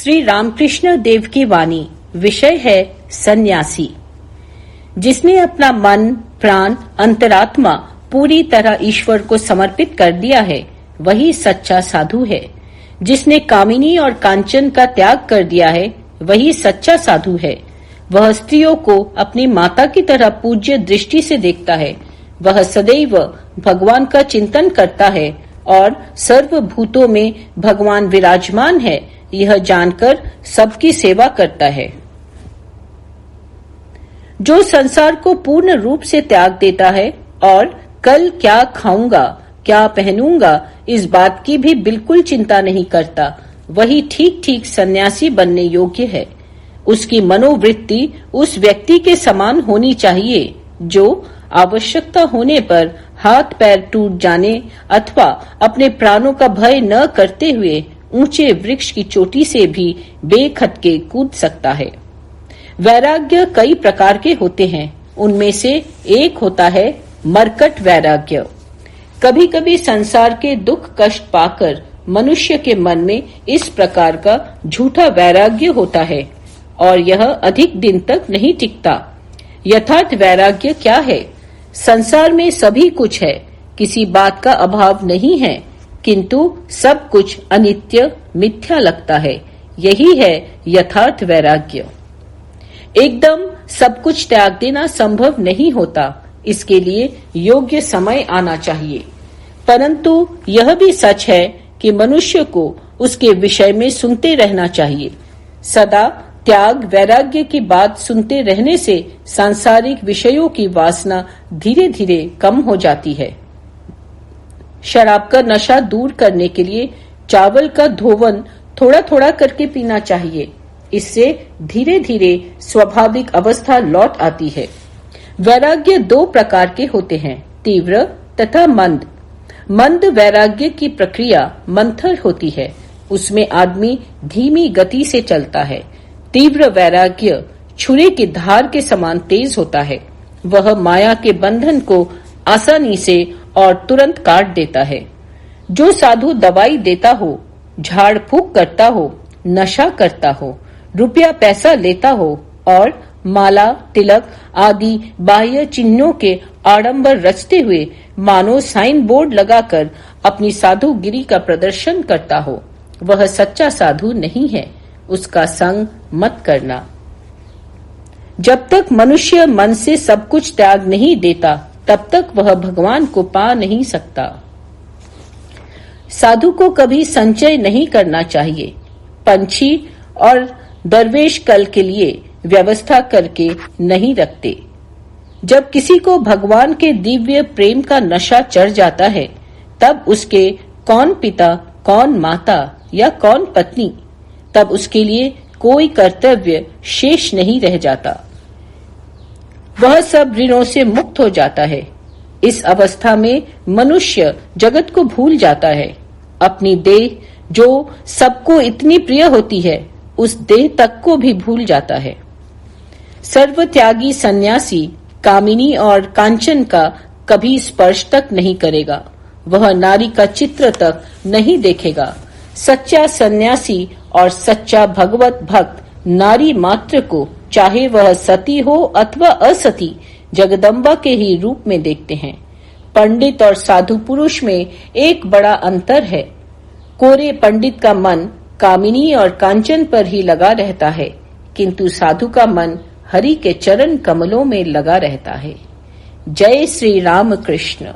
श्री रामकृष्ण देव की वाणी। विषय है सन्यासी। जिसने अपना मन, प्राण, अंतरात्मा पूरी तरह ईश्वर को समर्पित कर दिया है, वही सच्चा साधु है। जिसने कामिनी और कांचन का त्याग कर दिया है, वही सच्चा साधु है। वह स्त्रियों को अपनी माता की तरह पूज्य दृष्टि से देखता है। वह सदैव भगवान का चिंतन करता है और सर्वभूतों में भगवान विराजमान है, यह जानकर सबकी सेवा करता है। जो संसार को पूर्ण रूप से त्याग देता है और कल क्या खाऊंगा, क्या पहनूंगा, इस बात की भी बिल्कुल चिंता नहीं करता, वही ठीक ठीक सन्यासी बनने योग्य है। उसकी मनोवृत्ति उस व्यक्ति के समान होनी चाहिए जो आवश्यकता होने पर हाथ पैर टूट जाने अथवा अपने प्राणों का भय न करते हुए ऊंचे वृक्ष की चोटी से भी बेखटके कूद सकता है। वैराग्य कई प्रकार के होते हैं। उनमें से एक होता है मरकट वैराग्य। कभी कभी संसार के दुख कष्ट पाकर मनुष्य के मन में इस प्रकार का झूठा वैराग्य होता है और यह अधिक दिन तक नहीं टिकता। यथार्थ वैराग्य क्या है? संसार में सभी कुछ है, किसी बात का अभाव नहीं है, किंतु सब कुछ अनित्य मिथ्या लगता है। यही है यथार्थ वैराग्य। एकदम सब कुछ त्याग देना संभव नहीं होता, इसके लिए योग्य समय आना चाहिए। परंतु यह भी सच है कि मनुष्य को उसके विषय में सुनते रहना चाहिए। सदा त्याग वैराग्य की बात सुनते रहने से सांसारिक विषयों की वासना धीरे धीरे कम हो जाती है। शराब का नशा दूर करने के लिए चावल का धोवन थोड़ा थोड़ा करके पीना चाहिए। इससे धीरे धीरे स्वाभाविक अवस्था लौट आती है। वैराग्य दो प्रकार के होते हैं, तीव्र तथा मंद। मंद वैराग्य की प्रक्रिया मंथर होती है, उसमें आदमी धीमी गति से चलता है। तीव्र वैराग्य छुरे की धार के समान तेज होता है। वह माया के बंधन को आसानी से और तुरंत काट देता है। जो साधु दवाई देता हो, झाड़ फूक करता हो, नशा करता हो, रुपया पैसा लेता हो और माला तिलक आदि बाह्य चिन्हों के आडंबर रचते हुए मानो साइन बोर्ड लगाकर अपनी साधुगिरी का प्रदर्शन करता हो, वह सच्चा साधु नहीं है। उसका संग मत करना। जब तक मनुष्य मन से सब कुछ त्याग नहीं देता, तब तक वह भगवान को पा नहीं सकता। साधु को कभी संचय नहीं करना चाहिए। पंछी और दरवेश कल के लिए व्यवस्था करके नहीं रखते। जब किसी को भगवान के दिव्य प्रेम का नशा चढ़ जाता है, तब उसके कौन पिता, कौन माता या कौन पत्नी, तब उसके लिए कोई कर्तव्य शेष नहीं रह जाता। वह सब ऋणों से मुक्त हो जाता है। इस अवस्था में मनुष्य जगत को भूल जाता है। अपनी देह जो सबको इतनी प्रिय होती है, उस देह तक को भी भूल जाता है। सर्वत्यागी सन्यासी कामिनी और कांचन का कभी स्पर्श तक नहीं करेगा। वह नारी का चित्र तक नहीं देखेगा। सच्चा सन्यासी और सच्चा भगवत भक्त नारी मात्र को, चाहे वह सती हो अथवा असती, जगदम्बा के ही रूप में देखते हैं। पंडित और साधु पुरुष में एक बड़ा अंतर है। कोरे पंडित का मन कामिनी और कांचन पर ही लगा रहता है, किंतु साधु का मन हरि के चरण कमलों में लगा रहता है। जय श्री राम कृष्ण।